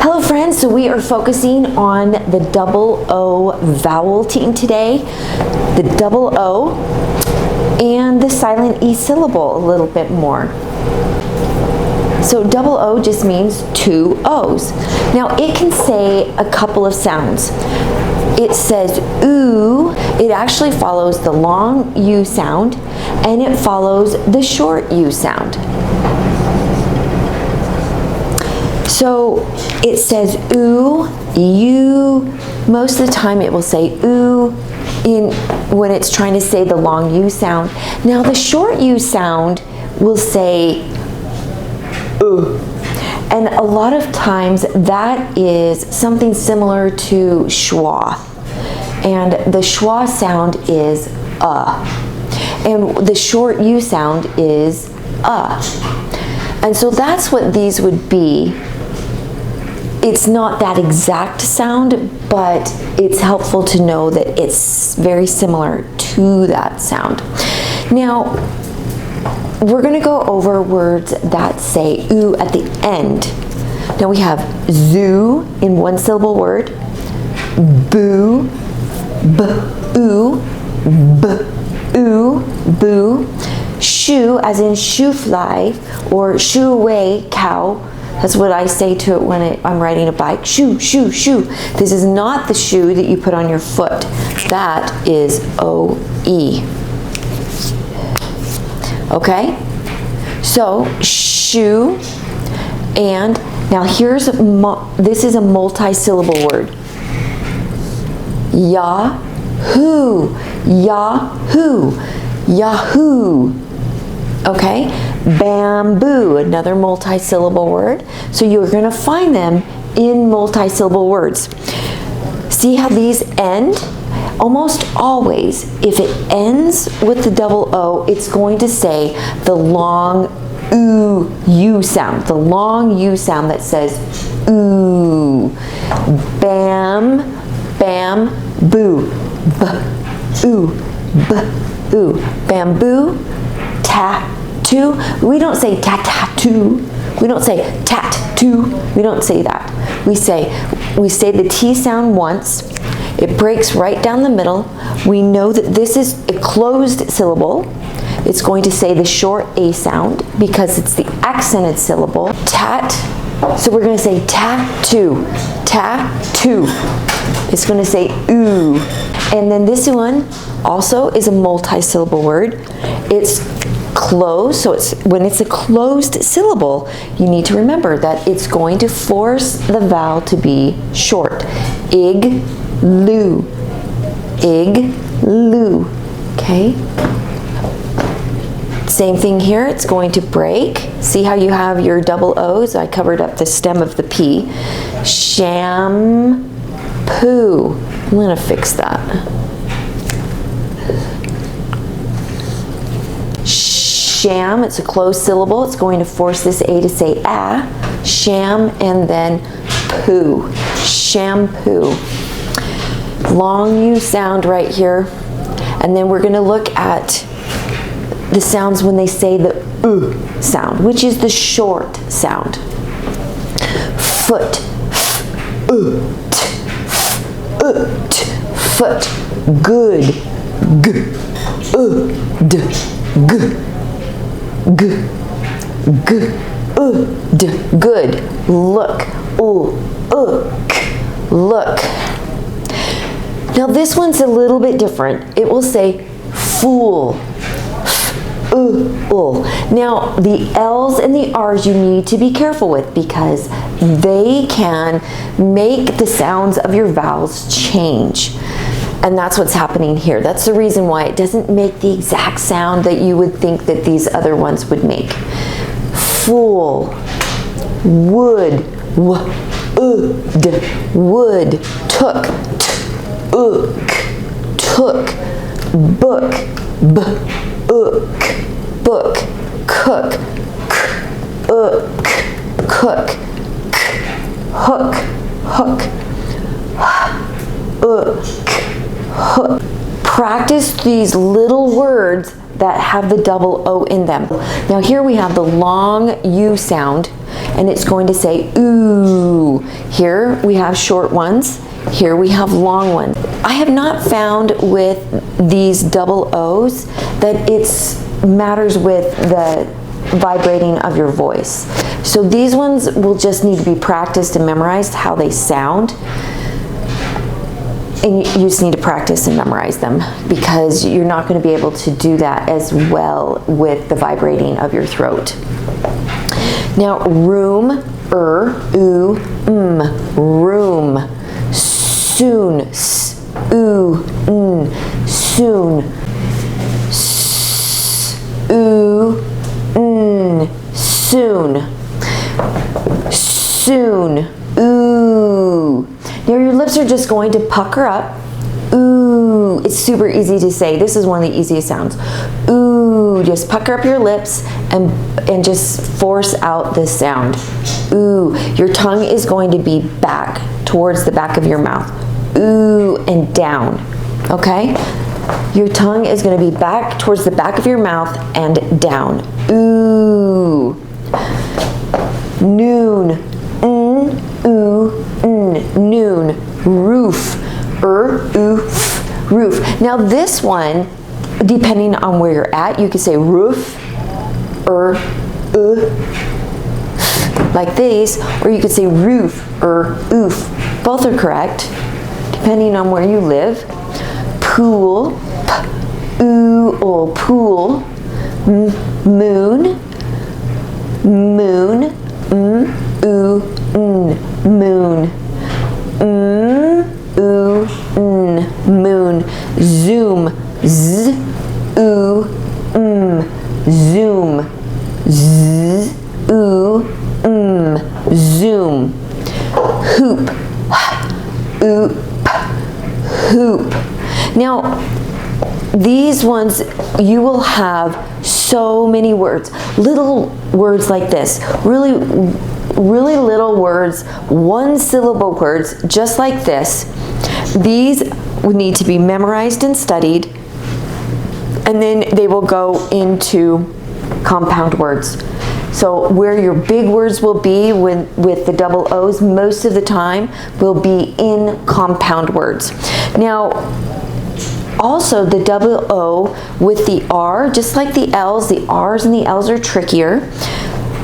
Hello friends, so we are focusing on the double O vowel team today, the double O and the silent E syllable a little bit more. So double O just means two O's. Now it can say a couple of sounds. It says ooh, it actually follows the long U sound and it follows the short U sound. So it says ooh, you. Most of the time it will say ooh when it's trying to say the long U sound. Now the short U sound will say ooh. And a lot of times that is something similar to Schwa. And the Schwa sound is and the short U sound is And so that's what these would be. It's not that exact sound, but it's helpful to know that it's very similar to that sound. Now, we're going to go over words that say ooh at the end. Now we have zoo in one syllable word, boo, b-oo, b-oo, boo, shoo as in shoo fly or shoo away cow. That's what I say to it when I'm riding a bike. Shoo, shoo, shoo. This is not the shoe that you put on your foot. That is O-E. Okay? So, shoe. And now here's, this is a multi-syllable word. Yahoo. Yahoo. Yahoo. Okay? Bamboo, another multi-syllable word. So you're going to find them in multi-syllable words. See how these end? Almost always, if it ends with the double O, it's going to say the long ooh, U sound. The long U sound that says ooh. Bam, bam, boo. B-oo, b-oo. Bamboo, tattoo. We don't say tat-tattoo. We don't say tat-too. We don't say that. We say the T sound once. It breaks right down the middle. We know that this is a closed syllable. It's going to say the short A sound because it's the accented syllable. Tat. So we're going to say tattoo. Tattoo. It's going to say ooh. And then this one also is a multi-syllable word. It's closed, so when it's a closed syllable, you need to remember that it's going to force the vowel to be short. Igloo. Igloo. Okay? Same thing here, it's going to break. See how you have your double O's? I covered up the stem of the P. Shampoo. I'm going to fix that. Sham, it's a closed syllable. It's going to force this A to say ah. Sham and then poo. Shampoo. Long U sound right here. And then we're going to look at the sounds when they say the sound, which is the short sound. Foot. Foot. Good. Good. Look. Look. Now this one's a little bit different. It will say fool. Now the L's and the R's you need to be careful with because they can make the sounds of your vowels change. And that's what's happening here. That's the reason why it doesn't make the exact sound that you would think that these other ones would make. Fool, would, would, took, took, book, book, cook, cook, hook, hook. Practice these little words that have the double O in them. Now here we have the long U sound, and it's going to say ooh. Here we have short ones. Here we have long ones. I have not found with these double O's that it matters with the vibrating of your voice. So these ones will just need to be practiced and memorized how they sound. And you just need to practice and memorize them, because you're not going to be able to do that as well with the vibrating of your throat. Now, room, oo, room. Soon, ooh, soon. Ooh, soon. Soon, ooh. Now your lips are just going to pucker up. Ooh, it's super easy to say. This is one of the easiest sounds. Ooh, just pucker up your lips and just force out this sound. Ooh, your tongue is going to be back towards the back of your mouth. Ooh, and down, okay? Your tongue is going to be back towards the back of your mouth and down. Ooh. Noon, noon. Roof, oof, roof. Now this one, depending on where you're at, you could say roof, like these, or you could say roof, oof. Both are correct, depending on where you live. Pool, ooh, pool. Moon, moon, ooh, moon. Ooh, moon. Zoom, z, ooh, zoom. Z, ooh, zoom. Hoop, oop, hoop. Now, these ones, you will have so many words, little words like this, really little words, one syllable words, just like this. These would need to be memorized and studied, and then they will go into compound words. So where your big words will be with the double O's most of the time will be in compound words. Now, also the double O with the R, just like the L's, the R's and the L's are trickier.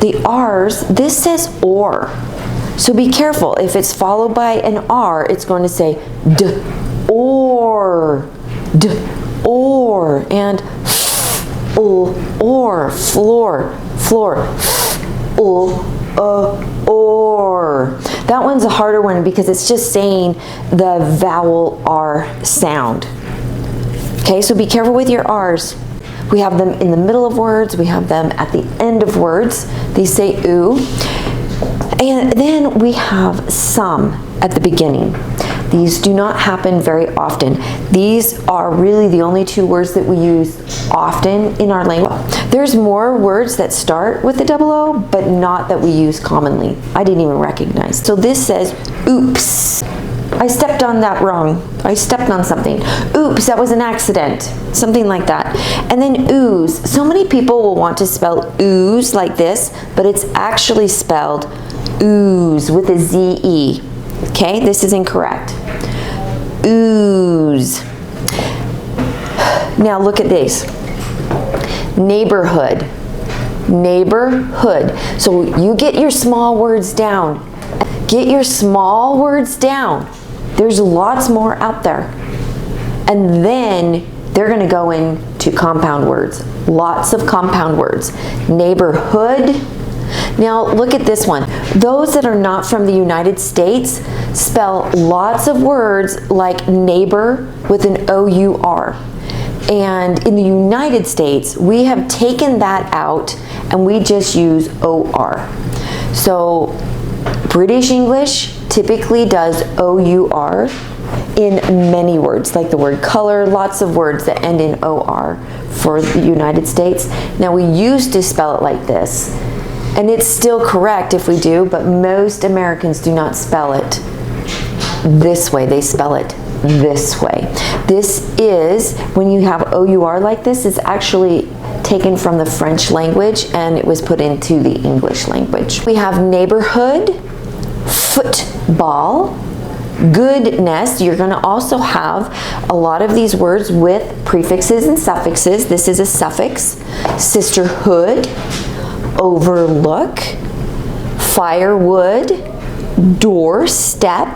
The R's, this says or. So be careful. If it's followed by an R, it's going to say d, or, and or, floor, or. That one's a harder one because it's just saying the vowel R sound. Okay, so be careful with your R's. We have them in the middle of words. We have them at the end of words. These say ooh. And then we have some at the beginning. These do not happen very often. These are really the only two words that we use often in our language. There's more words that start with the double O, but not that we use commonly. I didn't even recognize. So this says oops. I stepped on that wrong. I stepped on something. Oops, that was an accident. Something like that. And then ooze. So many people will want to spell ooze like this, but it's actually spelled ooze with a Z-E. Okay, this is incorrect. Ooze. Now look at this. Neighborhood. Neighborhood. So you get your small words down. Get your small words down. There's lots more out there. And then they're going to go into compound words. Lots of compound words. Neighborhood. Now look at this one. Those that are not from the United States spell lots of words like neighbor with an O-U-R. And in the United States, we have taken that out and we just use O-R. So British English typically does O-U-R in many words, like the word color, lots of words that end in O-R for the United States. Now we used to spell it like this, and it's still correct if we do, but most Americans do not spell it this way. They spell it this way. This is, when you have O-U-R like this, it's actually taken from the French language and it was put into the English language. We have neighborhood, football, goodness. You're going to also have a lot of these words with prefixes and suffixes. This is a suffix. Sisterhood, overlook, firewood, doorstep,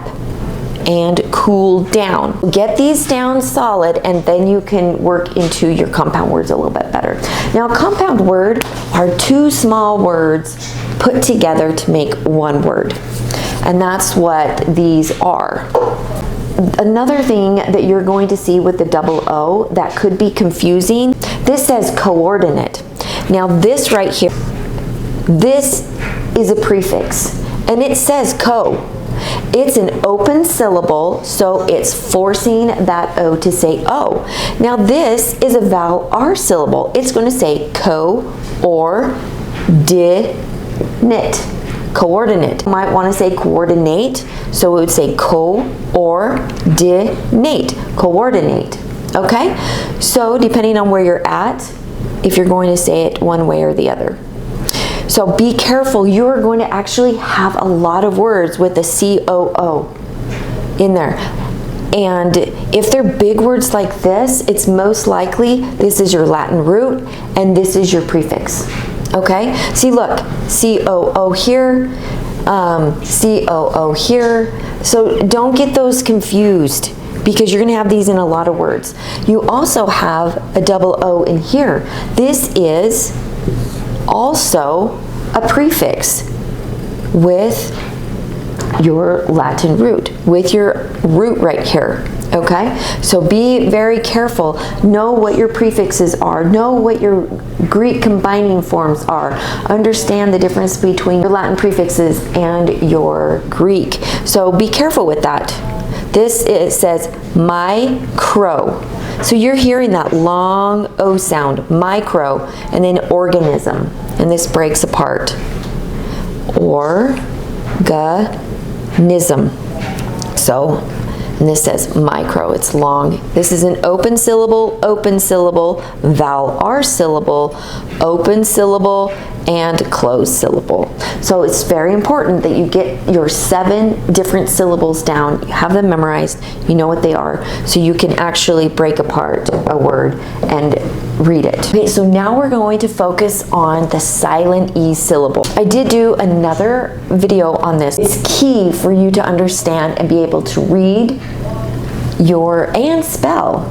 and cool down. Get these down solid and then you can work into your compound words a little bit better. Now, a compound word are two small words put together to make one word. And that's what these are. Another thing that you're going to see with the double O that could be confusing, this says coordinate. Now this right here, this is a prefix and it says co. It's an open syllable, so it's forcing that O to say O. Now this is a vowel R syllable. It's going to say co or di knit. Coordinate. You might want to say coordinate, so it would say co-or-di-nate. Coordinate. Okay? So depending on where you're at, if you're going to say it one way or the other. So be careful. You are going to actually have a lot of words with the C-O-O in there. And if they're big words like this, it's most likely this is your Latin root and this is your prefix. Okay, see, look, C-O-O here, C-O-O here. So don't get those confused because you're going to have these in a lot of words. You also have a double O in here. This is also a prefix with your Latin root, with your root right here. Okay, so be very careful. Know what your prefixes are. Know what your Greek combining forms are. Understand the difference between your Latin prefixes and your Greek. So be careful with that. This says micro. So you're hearing that long O sound, micro, and then organism. And this breaks apart. Organism. So, and this says micro, it's long. This is an open syllable, vowel R syllable, open syllable, and closed syllable. So it's very important that you get your 7 different syllables down, you have them memorized, you know what they are, so you can actually break apart a word and read it. Okay, so now we're going to focus on the silent E syllable. I did do another video on this. It's key for you to understand and be able to read and spell.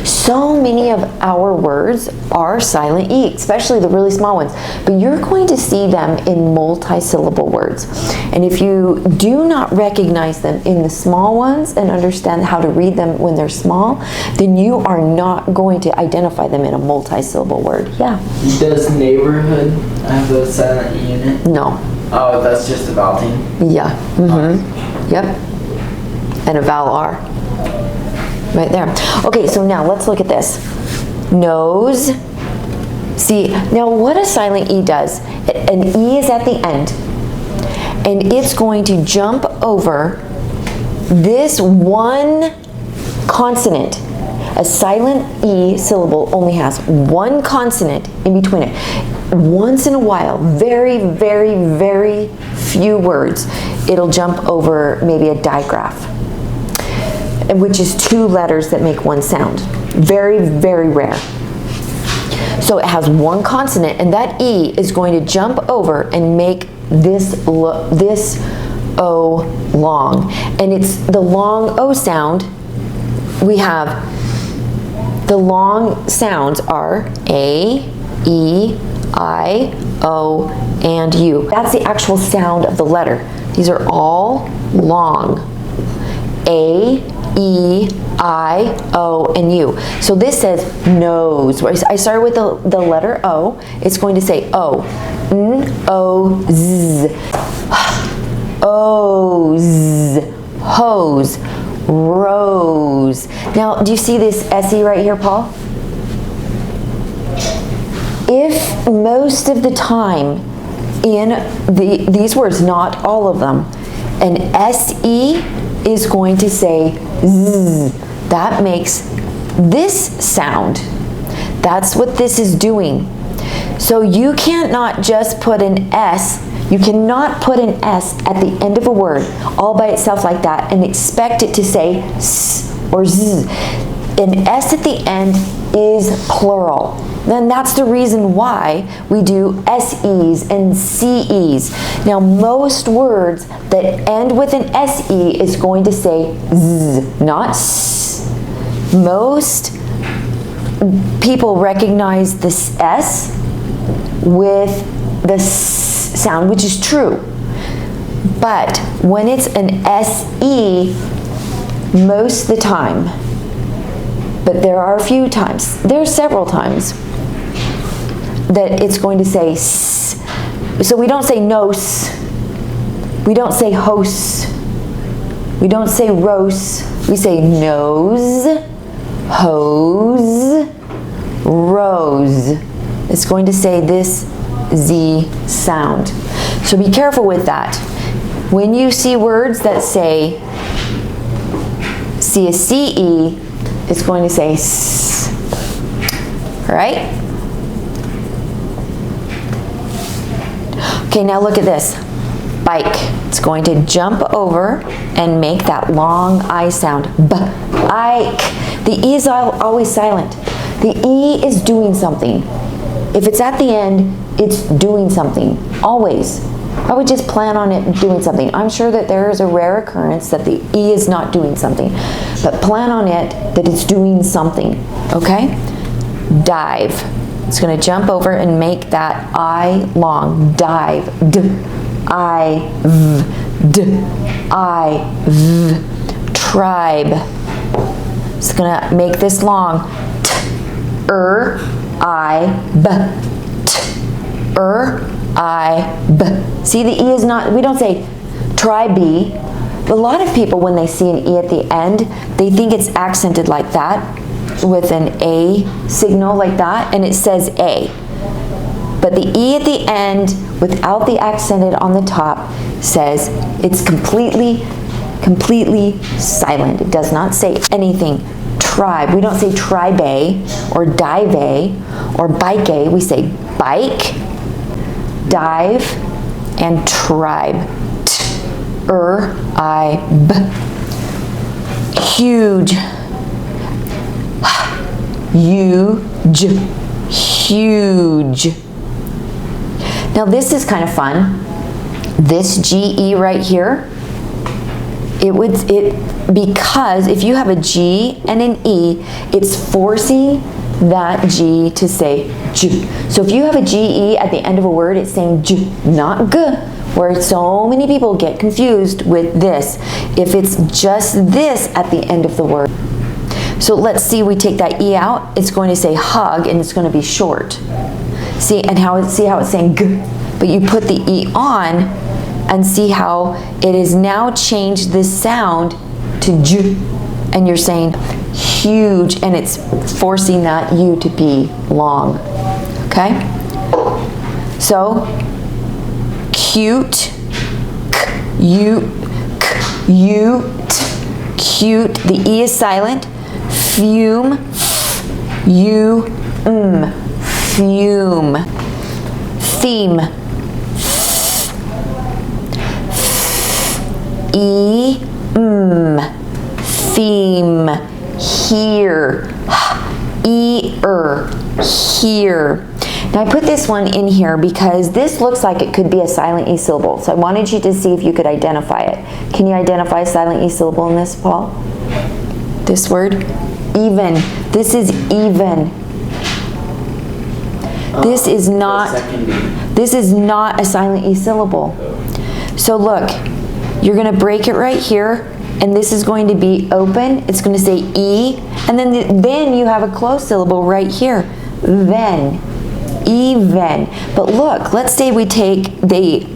So many of our words are silent E, especially the really small ones, but you're going to see them in multi-syllable words. And if you do not recognize them in the small ones and understand how to read them when they're small, then you are not going to identify them in a multi-syllable word. Yeah? Does neighborhood have a silent E in it? No. Oh, that's just a vowel thing? Yeah. Mm-hmm. Yep. And a vowel R. Right there. Okay, so now let's look at this. Nose. See, now what a silent E does, an E is at the end, and it's going to jump over this one consonant. A silent E syllable only has one consonant in between it. Once in a while, very, very, very few words, it'll jump over maybe a digraph, which is 2 letters that make one sound. Very, very rare. So it has one consonant, and that E is going to jump over and make this O long. And it's the long O sound. We have the long sounds are A, E, I, O, and U. That's the actual sound of the letter. These are all long. A, E, I, O, and U. So this says nose. I started with the letter O. It's going to say O. N, O, Z. O's. Hose. Rose. Now, do you see this SE right here, Paul? If most of the time in these words, not all of them, an SE is going to say z. That makes this sound. That's what this is doing. So you cannot just put an S, you cannot put an S at the end of a word all by itself like that and expect it to say S or Z. An S at the end is plural. Then that's the reason why we do SEs and CEs. Now most words that end with an SE is going to say Z, not S. Most people recognize this S with the S sound, which is true. But when it's an SE, most of the time, but there are a few times, there are several times, that it's going to say S. So we don't say nos, we don't say hos, we don't say ros, we say nose, hose, rose. It's going to say this Z sound. So be careful with that. When you see words that say CE, it's going to say S. All right? Okay, now look at this. Bike. It's going to jump over and make that long I sound. Bike. The E is always silent. The E is doing something. If it's at the end, it's doing something. Always. I would just plan on it doing something. I'm sure that there is a rare occurrence that the E is not doing something, but plan on it that it's doing something, okay? Dive. It's going to jump over and make that I long. Dive. D, I, v, d, I, v. Tribe. It's going to make this long. T, I, b. T, I, b. See, the E is not, we don't say try B. A lot of people, when they see an E at the end, they think it's accented like that, with an A signal like that, and it says A. But the E at the end, without the accented on the top, says it's completely silent. It does not say anything. Tribe. We don't say tribe or dive or bike. We say bike, dive, and tribe. I, b. Huge. Huge. Huge. Now this is kind of fun. This GE right here, because if you have a G and an E, it's forcing that G to say J. So if you have a GE at the end of a word, it's saying J, not G, where so many people get confused with this. If it's just this at the end of the word. So let's see, we take that E out, it's going to say hug, and it's going to be short. See, and see how it's saying G, but you put the E on, and see how it has now changed this sound to J, and you're saying huge, and it's forcing that U to be long, okay? So, cute, cute, cute, the E is silent. Fume, fume. Theme, theme. Here, here. Now I put this one in here because this looks like it could be a silent E syllable. So I wanted you to see if you could identify it. Can you identify a silent E syllable in this, Paul? This word? Even. This is even. This is not a silent E syllable. So look, you're going to break it right here, and this is going to be open. It's going to say E, and then you have a closed syllable right here. Then. Even. But look, let's say we take the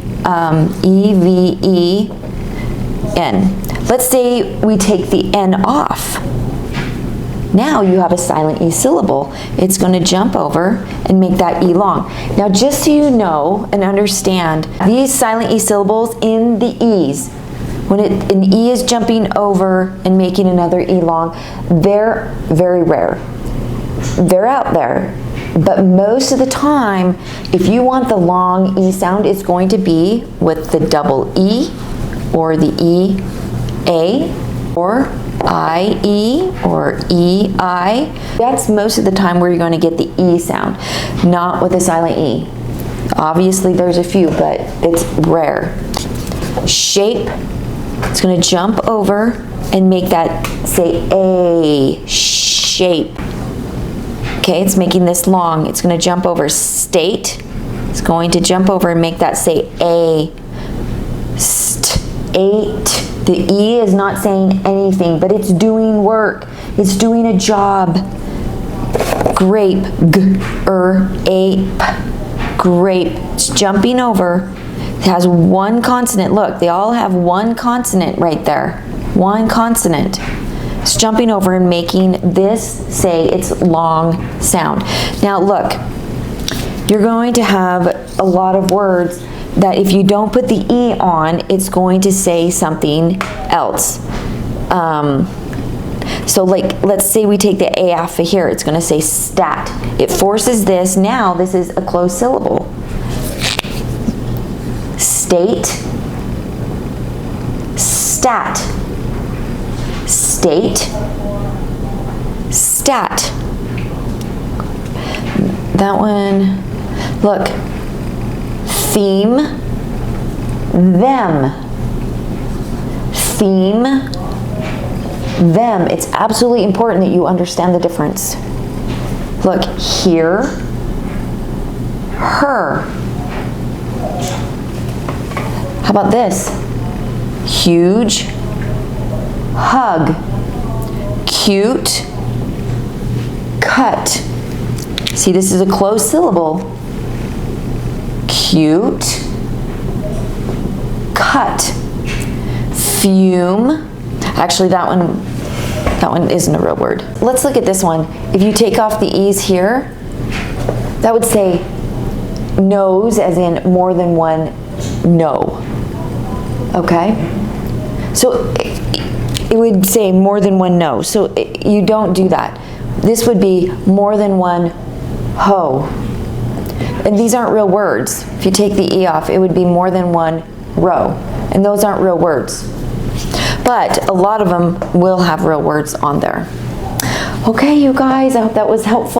E-V-E-N. Let's say we take the N off. Now you have a silent E syllable. It's going to jump over and make that E long. Now just so you know and understand, these silent E syllables in the E's, When an E is jumping over and making another E long, they're very rare. They're out there. But most of the time, if you want the long E sound, it's going to be with the double E or the E-A or I-E or E-I. That's most of the time where you're going to get the E sound, not with a silent E. Obviously, there's a few, but it's rare. Shape, it's going to jump over and make that say A, shape. Okay, it's making this long. It's going to jump over. State, it's going to jump over and make that say A, eight. The E is not saying anything, but it's doing work. It's doing a job. Grape, ape, grape. It's jumping over. It has one consonant. Look, they all have one consonant right there. One consonant. It's jumping over and making this say its long sound. Now look, you're going to have a lot of words that if you don't put the E on, it's going to say something else. So like, let's say we take the A off of here, it's going to say stat. It forces this, now this is a closed syllable. State, stat, state, stat. That one, look. Theme, them. Theme, them. It's absolutely important that you understand the difference. Look, here, her. How about this? Huge, hug. Cute, cut. See, this is a closed syllable. Cute, cut. Fume. Actually, that one isn't a real word. Let's look at this one. If you take off the E's here, that would say nose, as in more than one no. Okay? So it would say more than one no. So you don't do that. This would be more than one ho. And these aren't real words. If you take the E off, it would be more than one row. And those aren't real words. But a lot of them will have real words on there. Okay, you guys, I hope that was helpful.